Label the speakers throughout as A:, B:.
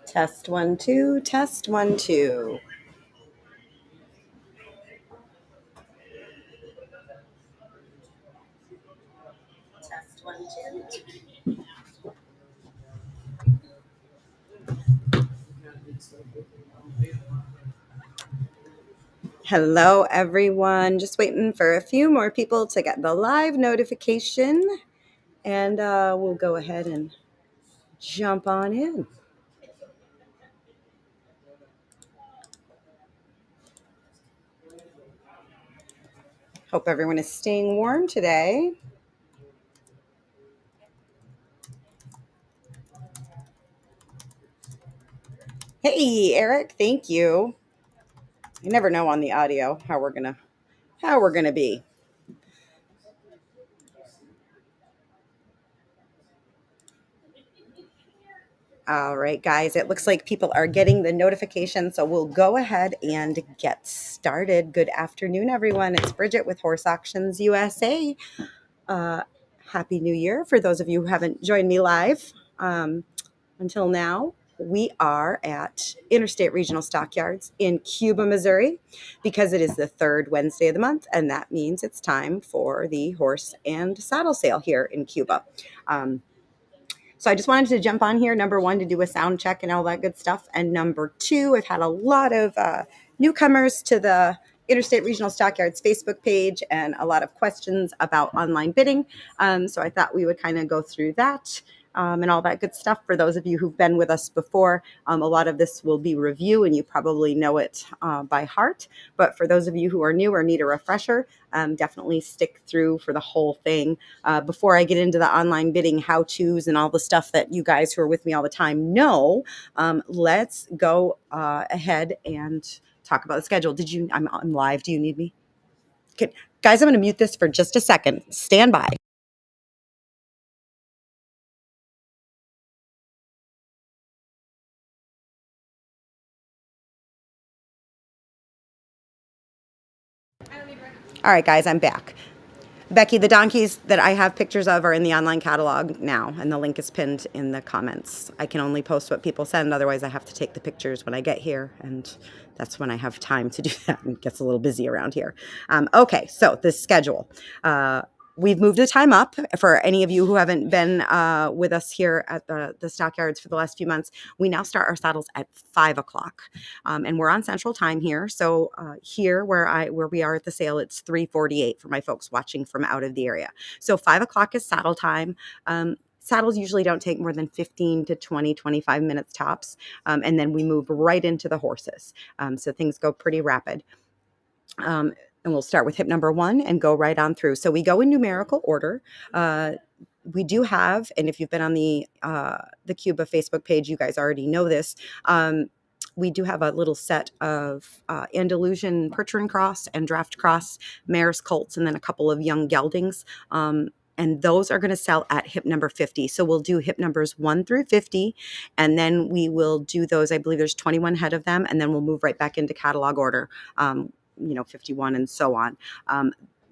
A: Test 1 2, test 1 2. Test 1 2. Hello, everyone. Just waiting for a few more people to get the live notification, and we'll go ahead and jump on in. Hope everyone is staying warm today. Hey, Eric, thank you. You never know on the audio how we're gonna be. All right, guys, it looks like people are getting the notification, so we'll go ahead and get started. Good afternoon, everyone. It's Bridget with Horse Auctions USA. Uh, Happy New Year for those of you who haven't joined me live. Until now, we are at Interstate Regional Stockyards in Cuba, Missouri, because it is the third Wednesday of the month, and that means it's time for the horse and saddle sale here in Cuba. So I just wanted to jump on here, number one, to do a sound check and all that good stuff. And number two, I've had a lot of newcomers to the Interstate Regional Stockyards Facebook page and a lot of questions about online bidding. So I thought we would kind of go through that. And all that good stuff. For those of you who've been with us before, a lot of this will be review and you probably know it by heart. But for those of you who are new or need a refresher, definitely stick through for the whole thing. Before I get into the online bidding how-tos and all the stuff that you guys who are with me all the time know, let's go ahead and talk about the schedule. I'm live. Do you need me? Okay. Guys, I'm going to mute this for just a second. Stand by. All right, guys, I'm back. Becky, the donkeys that I have pictures of are in the online catalog now, and the link is pinned in the comments. I can only post what people send, otherwise I have to take the pictures when I get here, and that's when I have time to do that, and it gets a little busy around here. Okay, so the schedule. We've moved the time up for any of you who haven't been with us here at the Stockyards for the last few months. We now start our saddles at 5 o'clock, and we're on Central Time here. So here where we are at the sale, it's 3:48 for my folks watching from out of the area. So 5 o'clock is saddle time. Saddles usually don't take more than 15 to 20, 25 minutes tops, and then we move right into the horses. So things go pretty rapid. And we'll start with hip number one and go right on through. So we go in numerical order. We do have, and if you've been on the Cuba Facebook page, you guys already know this. We do have a little set of Andalusian Percheron Cross and Draft Cross mares, colts, and then a couple of young geldings. And those are going to sell at hip number 50. So we'll do hip numbers 1 through 50, and then we will do those. I believe there's 21 head of them, and then we'll move right back into catalog order. 51 and so on.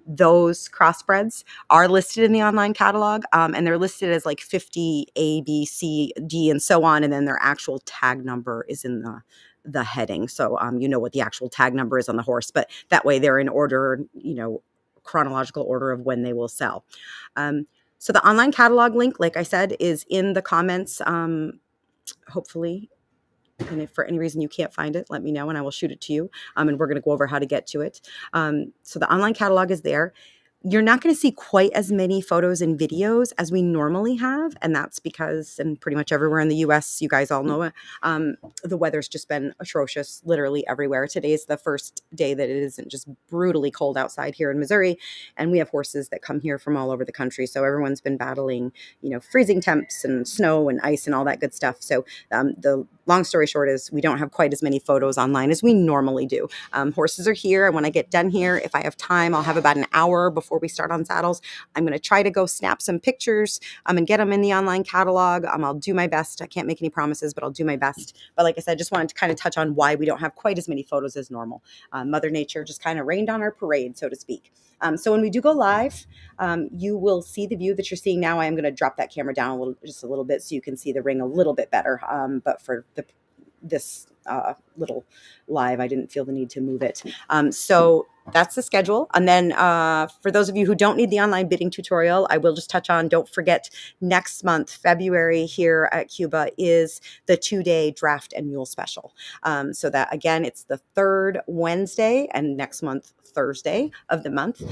A: Those crossbreds are listed in the online catalog, and they're listed as like 50 A, B, C, D, and so on. And then their actual tag number is in the heading. So you know what the actual tag number is on the horse, but that way they're in order, chronological order of when they will sell. So the online catalog link, like I said, is in the comments, hopefully. And if for any reason you can't find it, let me know and I will shoot it to you. And we're going to go over how to get to it. So the online catalog is there. You're not going to see quite as many photos and videos as we normally have. And that's because, and pretty much everywhere in the US, you guys all know it, the weather's just been atrocious, literally everywhere. Today's the first day that it isn't just brutally cold outside here in Missouri. And we have horses that come here from all over the country. So everyone's been battling, freezing temps and snow and ice and all that good stuff. So the long story short is we don't have quite as many photos online as we normally do. Horses are here. And when I get done here, if I have time, I'll have about an hour before we start on saddles. I'm going to try to go snap some pictures and get them in the online catalog. I'll do my best. I can't make any promises, but I'll do my best. But like I said, just wanted to kind of touch on why we don't have quite as many photos as normal. Mother Nature just kind of rained on our parade, so to speak. So when we do go live, you will see the view that you're seeing now. I am going to drop that camera down just a little bit so you can see the ring a little bit better. But for the this little live. I didn't feel the need to move it. So that's the schedule. And then for those of you who don't need the online bidding tutorial, I will just touch on, don't forget, next month, February, here at Cuba is the 2-day draft and mule special. So that, again, it's the third Wednesday and next month, Thursday of the month.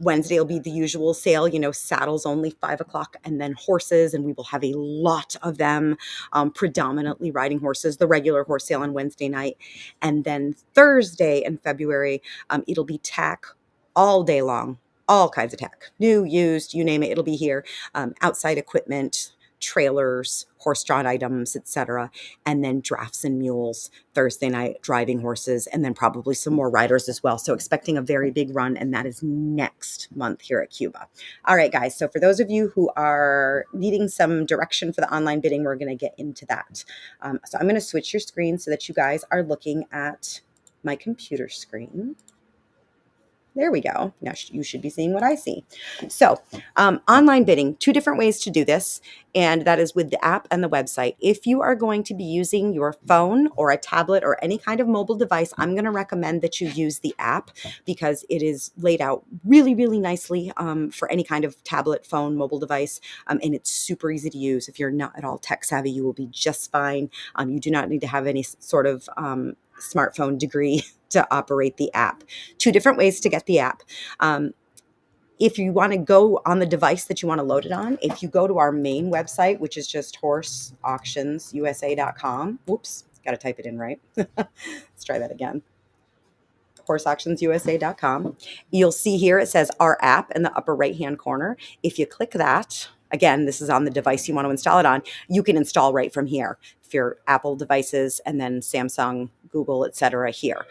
A: Wednesday will be the usual sale, saddles only 5 o'clock, and then horses, and we will have a lot of them, predominantly riding horses, the regular horse sale on Wednesday night. And then Thursday in February, it'll be tack all day long, all kinds of tack, new, used, you name it, it'll be here. Outside equipment, trailers, horse-drawn items, etc. And then drafts and mules Thursday night, driving horses, and then probably some more riders as well. So expecting a very big run, and that is next month here at Cuba. All right, guys. So for those of you who are needing some direction for the online bidding, we're going to get into that. So I'm going to switch your screen so that you guys are looking at my computer screen. There we go. Now you should be seeing what I see. So online bidding, 2 different ways to do this, and that is with the app and the website. If you are going to be using your phone or a tablet or any kind of mobile device, I'm going to recommend that you use the app because it is laid out really, really nicely for any kind of tablet, phone, mobile device, and it's super easy to use. If you're not at all tech savvy, you will be just fine. You do not need to have any sort of smartphone degree to operate the app. 2 different ways to get the app. If you want to go on the device that you want to load it on, if you go to our main website, which is just horseauctionsusa.com. Oops, got to type it in right. Let's try that again. horseauctionsusa.com. You'll see here it says our app in the upper right-hand corner. If you click that, again, this is on the device you want to install it on, you can install right from here. If you're Apple devices, and then Samsung, Google, etc. here.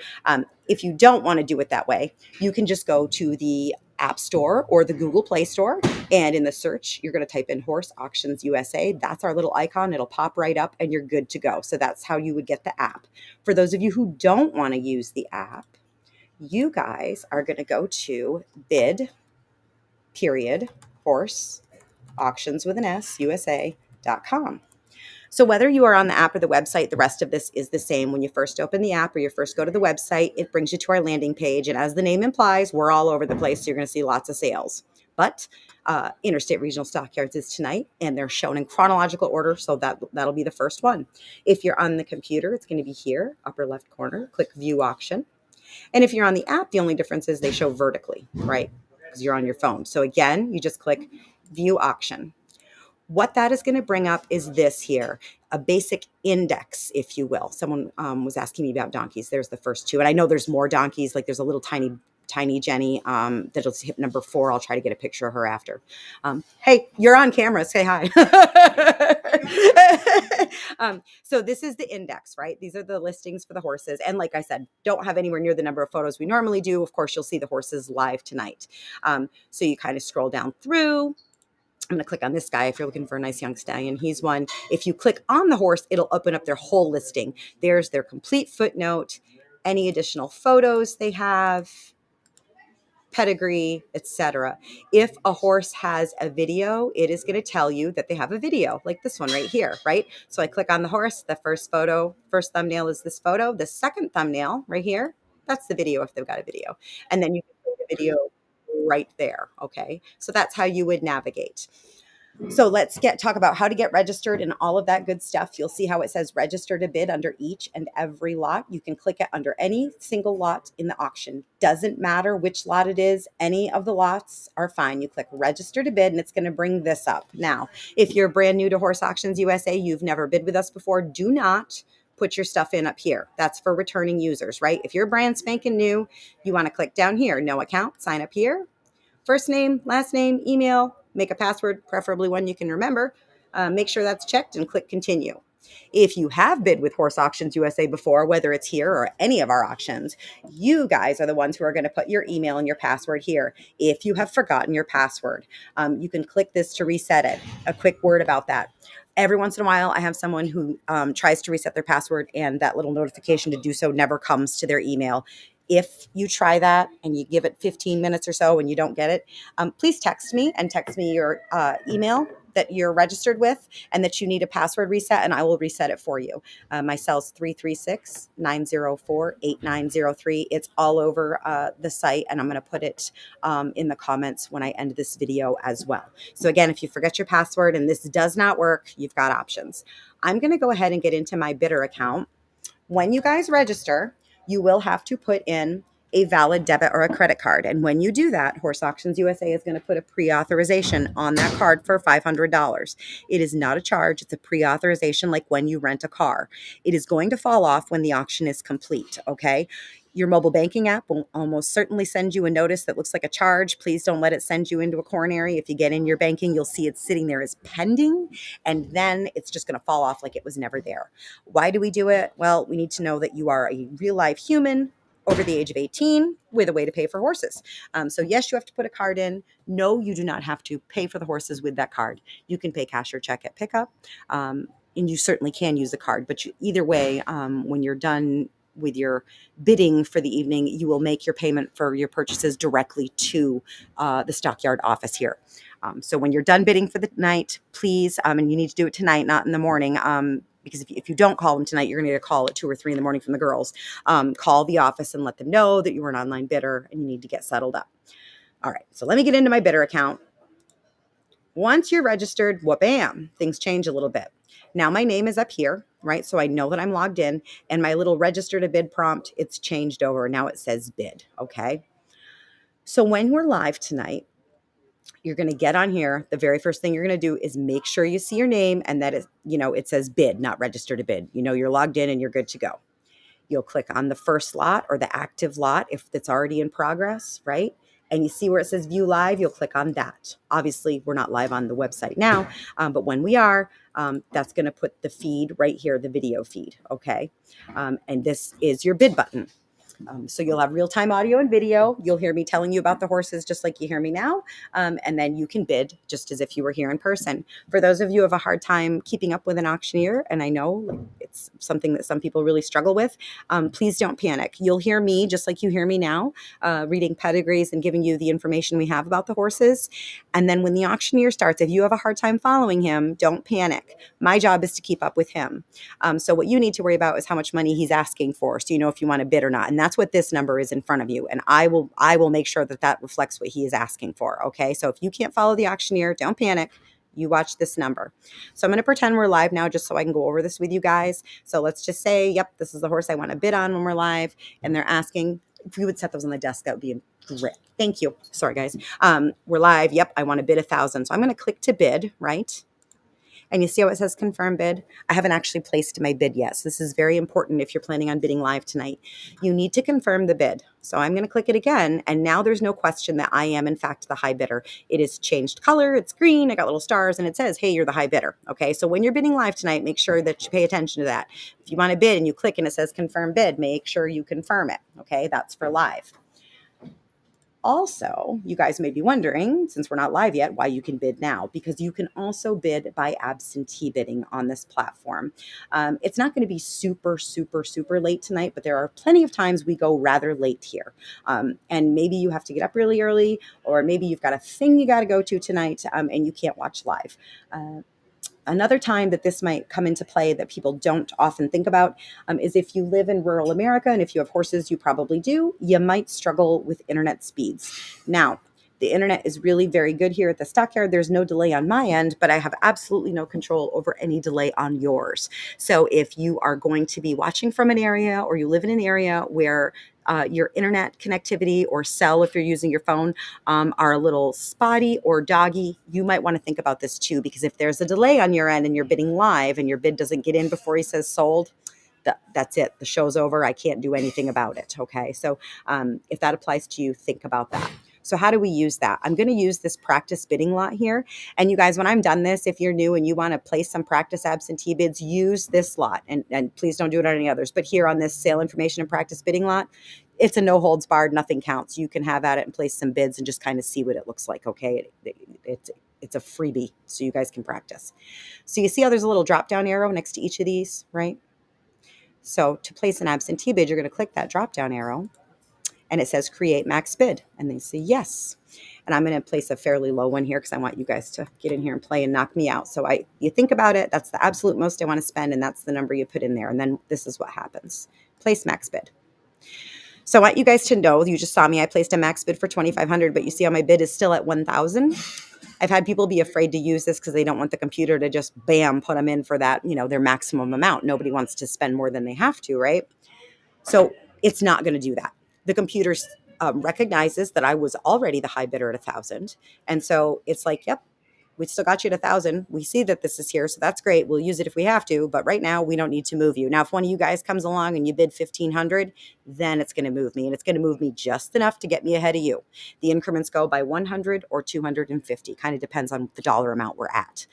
A: If you don't want to do it that way, you can just go to the App Store or the Google Play Store, and in the search, you're going to type in Horse Auctions USA. That's our little icon. It'll pop right up, and you're good to go. So that's how you would get the app. For those of you who don't want to use the app, you guys are going to go to bid, period, horse, auctions with an S, USA.com. So whether you are on the app or the website, the rest of this is the same. When you first open the app or you first go to the website, it brings you to our landing page. And as the name implies, we're all over the place. So you're going to see lots of sales. But Interstate Regional Stockyards is tonight, and they're shown in chronological order. So that'll be the first one. If you're on the computer, it's going to be here, upper left corner. Click View Auction. And if you're on the app, the only difference is they show vertically, right? Because you're on your phone. So again, you just click View Auction. What that is going to bring up is this here, a basic index, if you will. Someone was asking me about donkeys. There's the first 2. And I know there's more donkeys. Like there's a little tiny Jenny that'll hit number 4. I'll try to get a picture of her after. Hey, you're on camera. Say hi. So this is the index, right? These are the listings for the horses. And like I said, don't have anywhere near the number of photos we normally do. Of course, you'll see the horses live tonight. So you kind of scroll down through. I'm going to click on this guy if you're looking for a nice young stallion. He's one. If you click on the horse, it'll open up their whole listing. There's their complete footnote, any additional photos they have, pedigree, etc. If a horse has a video, it is going to tell you that they have a video, like this one right here, right? So I click on the horse. The first thumbnail is this photo. The second thumbnail right here, that's the video if they've got a video. And then you can play the video right there. Okay. So that's how you would navigate. So let's talk about how to get registered and all of that good stuff. You'll see how it says register to bid under each and every lot. You can click it under any single lot in the auction. Doesn't matter which lot it is. Any of the lots are fine. You click register to bid and it's going to bring this up. Now, if you're brand new to Horse Auctions USA, you've never bid with us before, do not put your stuff in up here. That's for returning users, right? If you're brand spanking new, you want to click down here, no account, sign up here. First name, last name, email, make a password, preferably one you can remember. Make sure that's checked and click continue. If you have bid with Horse Auctions USA before, whether it's here or any of our auctions, you guys are the ones who are going to put your email and your password here. If you have forgotten your password, you can click this to reset it. A quick word about that. Every once in a while, I have someone who tries to reset their password and that little notification to do so never comes to their email. If you try that and you give it 15 minutes or so and you don't get it, please text me and text me your email that you're registered with and that you need a password reset, and I will reset it for you. My cell's 336-904-8903. It's all over the site, and I'm going to put it in the comments when I end this video as well. So again, if you forget your password and this does not work, you've got options. I'm going to go ahead and get into my bidder account. When you guys register, you will have to put in a valid debit or a credit card. And when you do that, Horse Auctions USA is going to put a pre-authorization on that card for $500. It is not a charge. It's a pre-authorization like when you rent a car. It is going to fall off when the auction is complete, okay? Your mobile banking app will almost certainly send you a notice that looks like a charge. Please don't let it send you into a coronary. If you get in your banking, you'll see it sitting there as pending, and then it's just going to fall off like it was never there. Why do we do it? Well, we need to know that you are a real live human over the age of 18 with a way to pay for horses. So yes, you have to put a card in. No, you do not have to pay for the horses with that card. You can pay cash or check at pickup. And you certainly can use a card, but either way, when you're done with your bidding for the evening, you will make your payment for your purchases directly to the Stockyard office here. So when you're done bidding for the night, please, and you need to do it tonight, not in the morning, because if you don't call them tonight, you're going to get a call at 2 or 3 in the morning from the girls. Call the office and let them know that you were an online bidder and you need to get settled up. All right, so let me get into my bidder account. Once you're registered, wha-bam, things change a little bit. Now my name is up here, right? So I know that I'm logged in, and my little register to bid prompt, it's changed over. Now it says bid, okay? So when we're live tonight, you're going to get on here. The very first thing you're going to do is make sure you see your name and that it says bid, not register to bid. You know, you're logged in and you're good to go. You'll click on the first lot or the active lot if it's already in progress, right? And you see where it says view live, you'll click on that. Obviously, we're not live on the website now, but when we are, that's going to put the feed right here, the video feed, okay? And this is your bid button. So you'll have real-time audio and video. You'll hear me telling you about the horses just like you hear me now. And then you can bid just as if you were here in person. For those of you who have a hard time keeping up with an auctioneer, and I know it's something that some people really struggle with, please don't panic. You'll hear me just like you hear me now, reading pedigrees and giving you the information we have about the horses. And then when the auctioneer starts, if you have a hard time following him, don't panic. My job is to keep up with him. So what you need to worry about is how much money he's asking for, so you know if you want to bid or not. And that's what this number is in front of you. And I will make sure that reflects what he is asking for. Okay. So if you can't follow the auctioneer, don't panic. You watch this number. So I'm going to pretend we're live now just so I can go over this with you guys. So let's just say, yep, this is the horse I want to bid on when we're live. And they're asking, if we would set those on the desk, that would be great. Thank you. Sorry, guys. We're live. Yep. I want to bid 1,000. So I'm going to click to bid, right? And you see how it says confirm bid? I haven't actually placed my bid yet. So this is very important if you're planning on bidding live tonight. You need to confirm the bid. So I'm going to click it again. And now there's no question that I am, in fact, the high bidder. It has changed color. It's green. I got little stars and it says, hey, you're the high bidder. Okay. So when you're bidding live tonight, make sure that you pay attention to that. If you want to bid and you click and it says confirm bid, make sure you confirm it. Okay. That's for live. Also, you guys may be wondering, since we're not live yet, why you can bid now, because you can also bid by absentee bidding on this platform. It's not going to be super, super, super late tonight, but there are plenty of times we go rather late here. And maybe you have to get up really early, or maybe you've got a thing you got to go to tonight and you can't watch live. Another time that this might come into play that people don't often think about is if you live in rural America, and if you have horses, you probably do, you might struggle with internet speeds. Now, the internet is really very good here at the Stockyard. There's no delay on my end, but I have absolutely no control over any delay on yours. So if you are going to be watching from an area, or you live in an area where your internet connectivity or cell, if you're using your phone, are a little spotty or doggy, you might want to think about this too, because if there's a delay on your end and you're bidding live and your bid doesn't get in before he says sold, that's it. The show's over. I can't do anything about it. Okay. So if that applies to you, think about that. So how do we use that? I'm going to use this practice bidding lot here. And you guys, when I'm done this, if you're new and you want to place some practice absentee bids, use this lot. And please don't do it on any others. But here on this sale information and practice bidding lot, it's a no holds barred, nothing counts. You can have at it and place some bids and just kind of see what it looks like. Okay. It's a freebie, so you guys can practice. So you see how there's a little drop down arrow next to each of these, right? So to place an absentee bid, you're going to click that drop down arrow. and it says create max bid, and they say yes. And I'm going to place a fairly low one here because I want you guys to get in here and play and knock me out. So you think about it, that's the absolute most I want to spend, and that's the number you put in there. And then this is what happens. Place max bid. So I want you guys to know, you just saw me, I placed a max bid for 2,500, but you see how my bid is still at 1,000. I've had people be afraid to use this because they don't want the computer to just bam, put them in for that, their maximum amount. Nobody wants to spend more than they have to, right? So it's not going to do that. The computer recognizes that I was already the high bidder at 1,000. And so it's like, yep, we still got you at 1,000. We see that this is here, so that's great. We'll use it if we have to, but right now we don't need to move you. Now, if one of you guys comes along and you bid 1,500, then it's going to move me, and it's going to move me just enough to get me ahead of you. The increments go by 100 or 250. Kind of depends on the dollar amount we're at.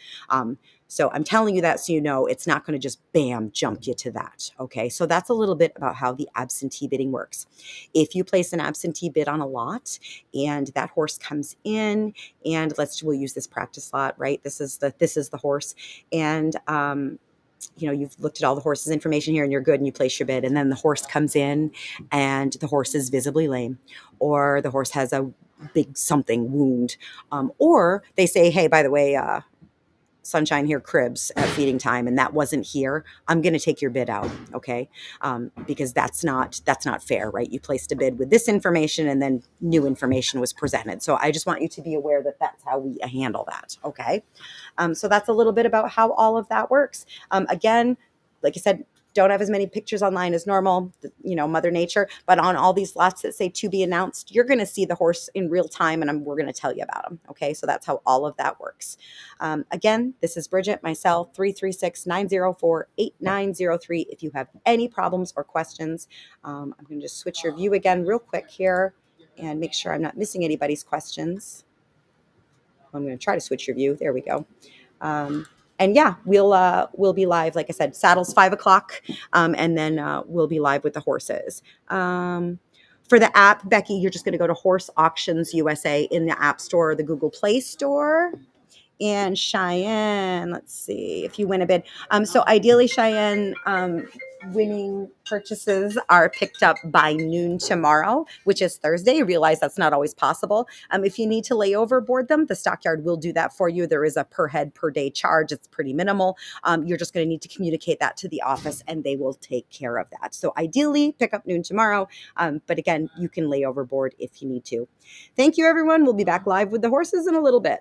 A: So I'm telling you that so you know it's not going to just bam jump you to that. Okay, so that's a little bit about how the absentee bidding works. If you place an absentee bid on a lot and that horse comes in, and we'll use this practice lot, right? This is the horse, and you've looked at all the horse's information here and you're good and you place your bid, and then the horse comes in and the horse is visibly lame, or the horse has a big something wound, or they say, hey, by the way, Sunshine here cribs at feeding time, and that wasn't here. I'm going to take your bid out, okay? Because that's not fair, right? You placed a bid with this information, and then new information was presented. So I just want you to be aware that that's how we handle that, okay? So that's a little bit about how all of that works. Again, like I said, don't have as many pictures online as normal, Mother Nature, but on all these lots that say to be announced, you're going to see the horse in real time, and we're going to tell you about them. Okay, so that's how all of that works. Again, this is Bridget, my cell 336-904-8903. If you have any problems or questions, I'm going to just switch your view again real quick here and make sure I'm not missing anybody's questions. I'm going to try to switch your view. There we go. And yeah, we'll be live. Like I said, saddles 5:00, and then we'll be live with the horses. For the app, Becky, you're just going to go to Horse Auctions USA in the App Store or the Google Play Store. And Cheyenne, let's see if you win a bid. So ideally, Cheyenne, winning purchases are picked up by noon tomorrow, which is Thursday. I realize that's not always possible. If you need to lay overboard them, the Stockyard will do that for you. There is a per head per day charge. It's pretty minimal. You're just going to need to communicate that to the office, and they will take care of that. So ideally, pick up noon tomorrow. But again, you can lay overboard if you need to. Thank you, everyone. We'll be back live with the horses in a little bit.